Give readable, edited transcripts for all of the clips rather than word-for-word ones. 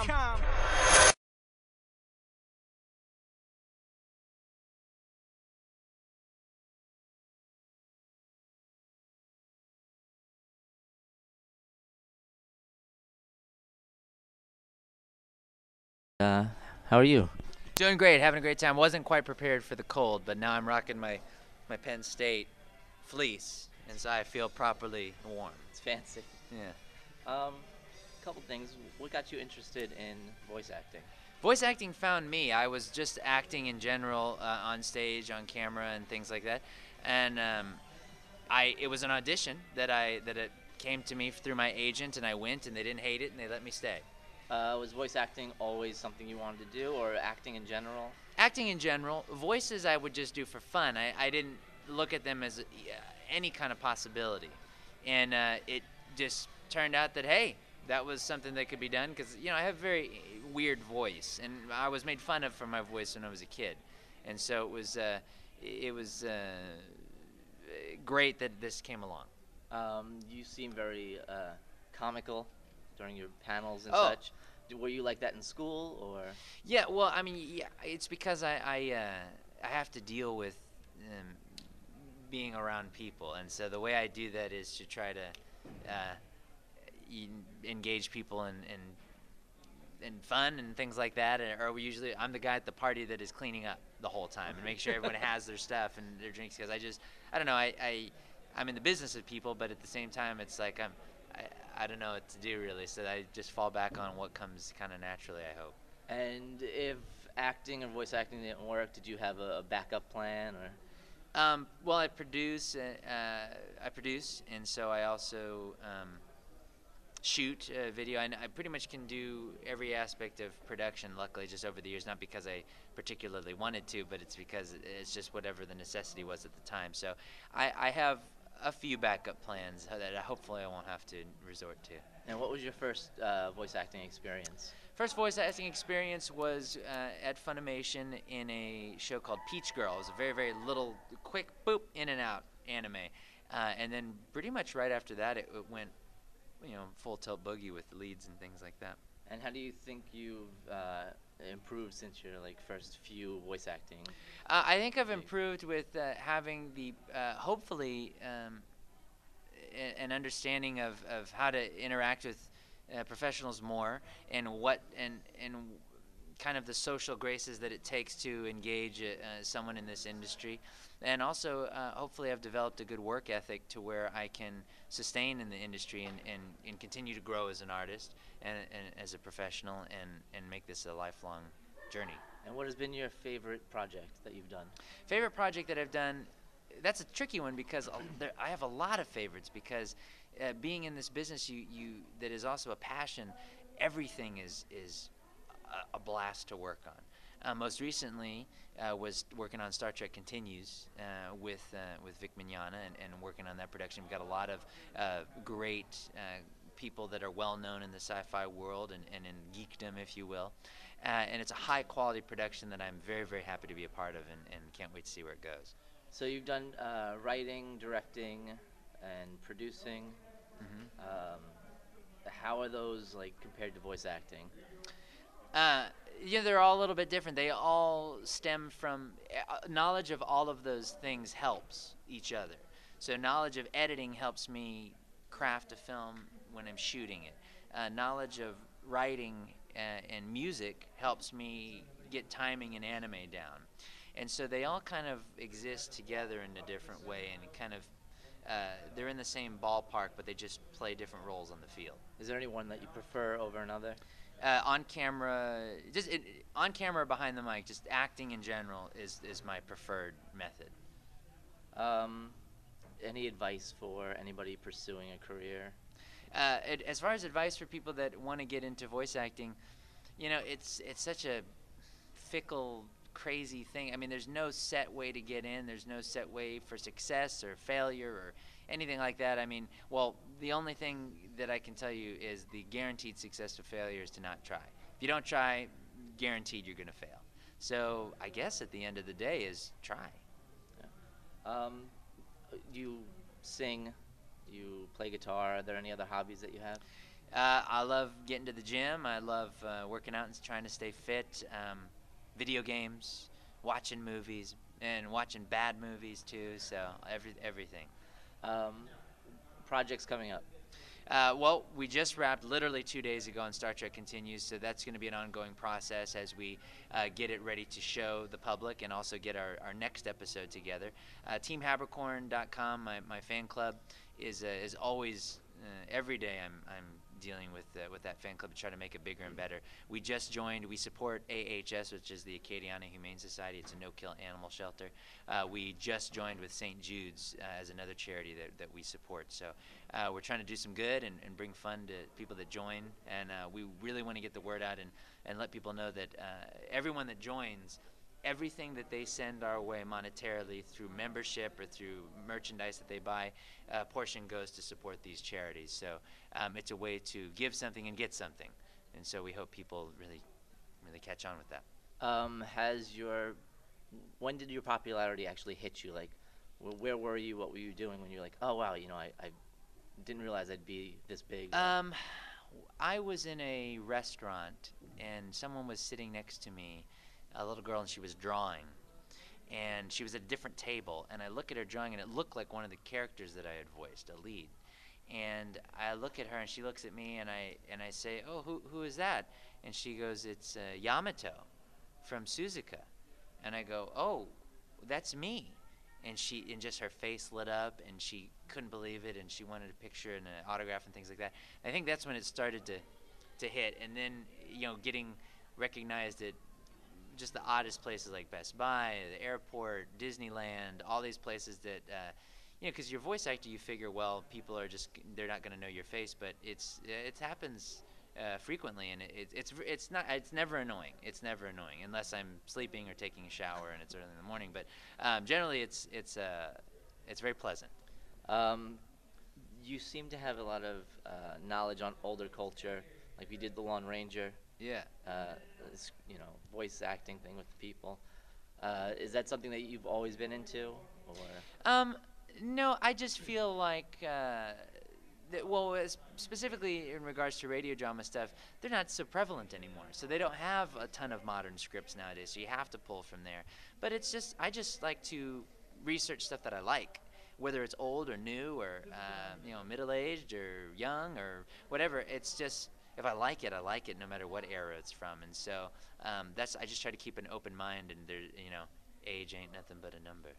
Setsucon. Uh, how are you? Doing great, having a great time. Wasn't quite prepared for the cold, but now I'm rocking my Penn State fleece, and so I feel properly warm. It's fancy. Yeah. Um, Couple things. What got you interested in voice acting? Voice acting found me. I was just acting in general on stage, on camera, and things like that. And I it was an audition that it came to me through my agent, and I went, and they didn't hate it, and they let me stay. Was voice acting always something you wanted to do, or acting in general? Acting in general, voices I would just do for fun. I didn't look at them as any kind of possibility, and it just turned out that hey, that was something that could be done because I have a very weird voice, and I was made fun of for my voice when I was a kid, and so it was great that this came along. You seem very comical during your panels and Oh, such. Were you like that in school, or? yeah. Well, I mean, yeah, it's because I have to deal with um, being around people, and so the way I do that is to try to engage people in fun and things like that. Or I'm the guy at the party that is cleaning up the whole time and make sure everyone has their stuff and their drinks because I don't know I'm in the business of people, but at the same time it's like I don't know what to do really, so I just fall back on what comes kind of naturally, I hope. And if acting or voice acting didn't work, did you have a backup plan, or? Well, I produce, and so I also shoot video. I pretty much can do every aspect of production, luckily, just over the years, not because I particularly wanted to, but it's because it's just whatever the necessity was at the time. So I have a few backup plans that hopefully I won't have to resort to. And what was your first voice acting experience? First voice acting experience was at Funimation in a show called Peach Girl. It was a very, very little, quick, boop, in and out anime. And then pretty much right after that, it went, full tilt boogie with leads and things like that. And how do you think you've improved since your first few voice acting? I think I've improved with having the hopefully an understanding of how to interact with professionals more, and what and kind of the social graces that it takes to engage someone in this industry, and also hopefully I've developed a good work ethic to where I can sustain in the industry and continue to grow as an artist and as a professional and make this a lifelong journey. And what has been your favorite project that you've done? Favorite project that I've done? That's a tricky one because I have a lot of favorites because being in this business that is also a passion, everything is a blast to work on. Most recently was working on Star Trek Continues with Vic Mignogna and working on that production. We've got a lot of great people that are well known in the sci-fi world and in geekdom, if you will. And it's a high quality production that I'm very, very happy to be a part of and can't wait to see where it goes. So you've done writing, directing, and producing. Mm-hmm. How are those compared to voice acting? They're all a little bit different. They all stem from knowledge of all of those things helps each other. So knowledge of editing helps me craft a film when I'm shooting it. Knowledge of writing and music helps me get timing and anime down. And so they all kind of exist together in a different way, and kind of they're in the same ballpark, but they just play different roles on the field. Is there any one that you prefer over another? On camera, on camera, behind the mic, just acting in general is my preferred method. Any advice for anybody pursuing a career? As far as advice for people that want to get into voice acting, it's such a fickle, crazy thing. I mean, there's no set way to get in. There's no set way for success or failure or anything like that. I mean, well, the only thing that I can tell you is the guaranteed success to failure is to not try. If you don't try, guaranteed you're going to fail. So I guess at the end of the day is try. Yeah. You sing, you play guitar. Are there any other hobbies that you have? I love getting to the gym. I love working out and trying to stay fit. Video games, watching movies, and watching bad movies too. So everything. Um, Projects coming up. Well, we just wrapped literally 2 days ago on Star Trek Continues, so that's going to be an ongoing process as we get it ready to show the public and also get our next episode together. TeamHaberkorn.com, my fan club, is always, every day I'm dealing with that fan club to try to make it bigger and better. We just joined. We support AHS, which is the Acadiana Humane Society. It's a no-kill animal shelter. We just joined with St. Jude's as another charity that we support. So we're trying to do some good and bring fun to people that join. And we really want to get the word out and let people know that everyone that joins, everything that they send our way monetarily through membership or through merchandise that they buy, a portion goes to support these charities. So it's a way to give something and get something. And so we hope people really catch on with that. When did your popularity actually hit you? Like, where were you? What were you doing when you're like, oh wow, I didn't realize I'd be this big? I was in a restaurant and someone was sitting next to me, a little girl, and she was drawing, and she was at a different table, and I look at her drawing and it looked like one of the characters that I had voiced, a lead. And I look at her and she looks at me, and I say, oh, who is that? And she goes, it's Yamato from Suzuka. And I go, oh, that's me. And just her face lit up and she couldn't believe it, and she wanted a picture and an autograph and things like that. I think that's when it started to hit. And then, getting recognized at just the oddest places like Best Buy, the airport, Disneyland, all these places that, because you're a voice actor, you figure, well, people are they're not going to know your face, but it happens frequently, and it's never annoying. It's never annoying unless I'm sleeping or taking a shower and it's early in the morning. But generally, it's very pleasant. You seem to have a lot of knowledge on older culture, like you did the Lone Ranger. Yeah. This, voice acting thing with the people. Is that something that you've always been into, or? No, I just feel like, specifically in regards to radio drama stuff, they're not so prevalent anymore. So they don't have a ton of modern scripts nowadays. So you have to pull from there. But I just like to research stuff that I like, whether it's old or new or middle-aged or young or whatever. It's just, if I like it, no matter what era it's from. And so I just try to keep an open mind, and age ain't nothing but a number.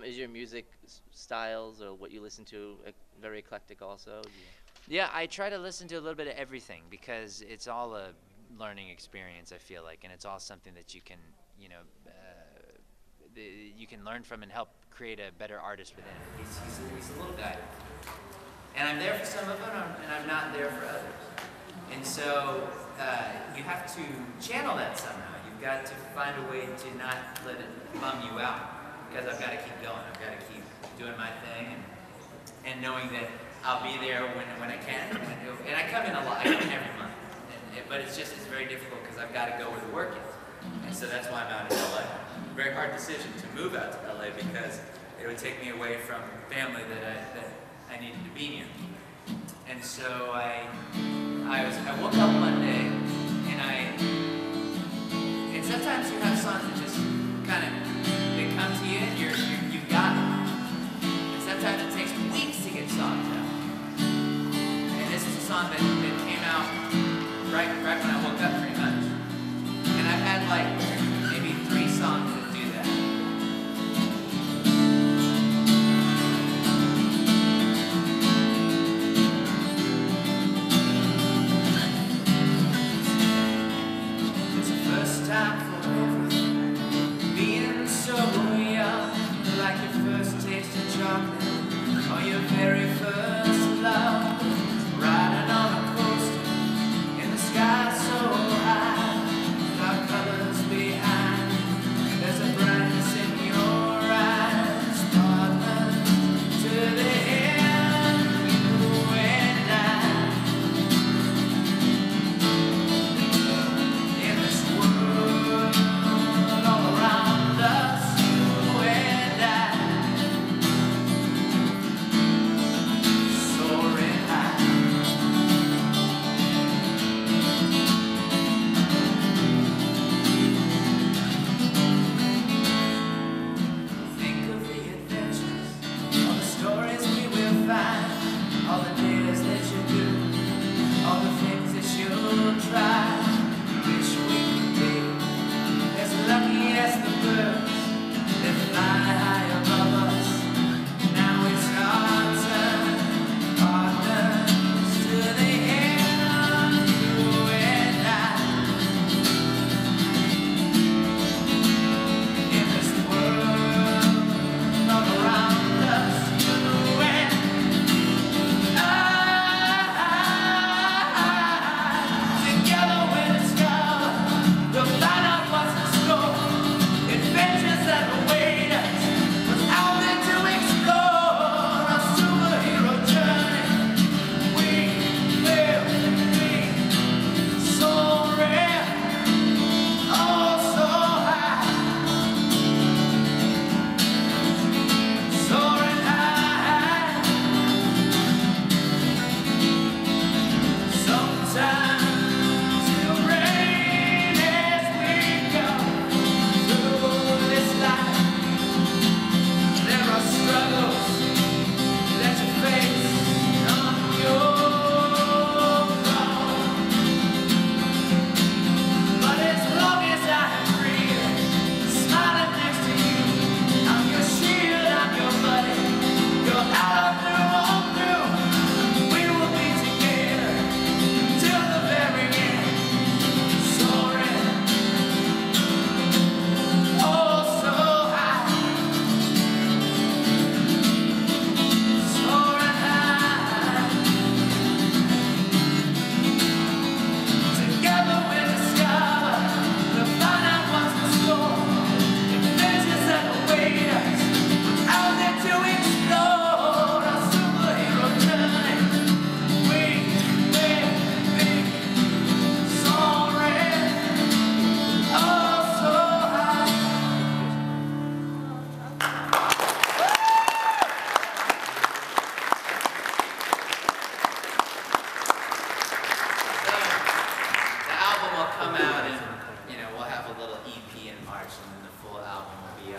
Is your music styles or what you listen to very eclectic also? Yeah, I try to listen to a little bit of everything because it's all a learning experience, I feel like, and it's all something that you can, you can learn from and help create a better artist within. He's a little guy. And I'm there for some of them, and I'm not there for others. And so you have to channel that somehow. You've got to find a way to not let it bum you out, because I've got to keep going. I've got to keep doing my thing, and knowing that I'll be there when I can. And I come in a lot. I come in every month. But it's very difficult because I've got to go where the work is. And so that's why I'm out in LA. Very hard decision to move out to LA because it would take me away from family that I needed to be near. And so I woke up one day and sometimes you have songs that just kind of, they come to you and you've got it. And sometimes it takes weeks to get songs out. And this is a song that came out right when I woke up pretty much. And I've had maybe 3 songs that do that. It's the first time for everything.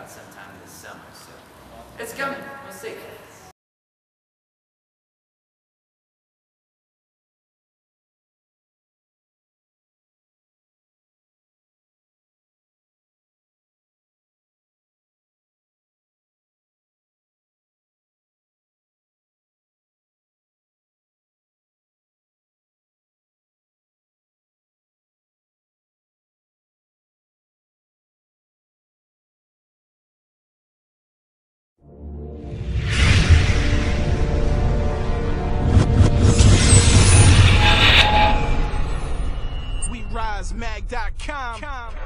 out sometime this summer. So it's coming. We'll see. Mag.com.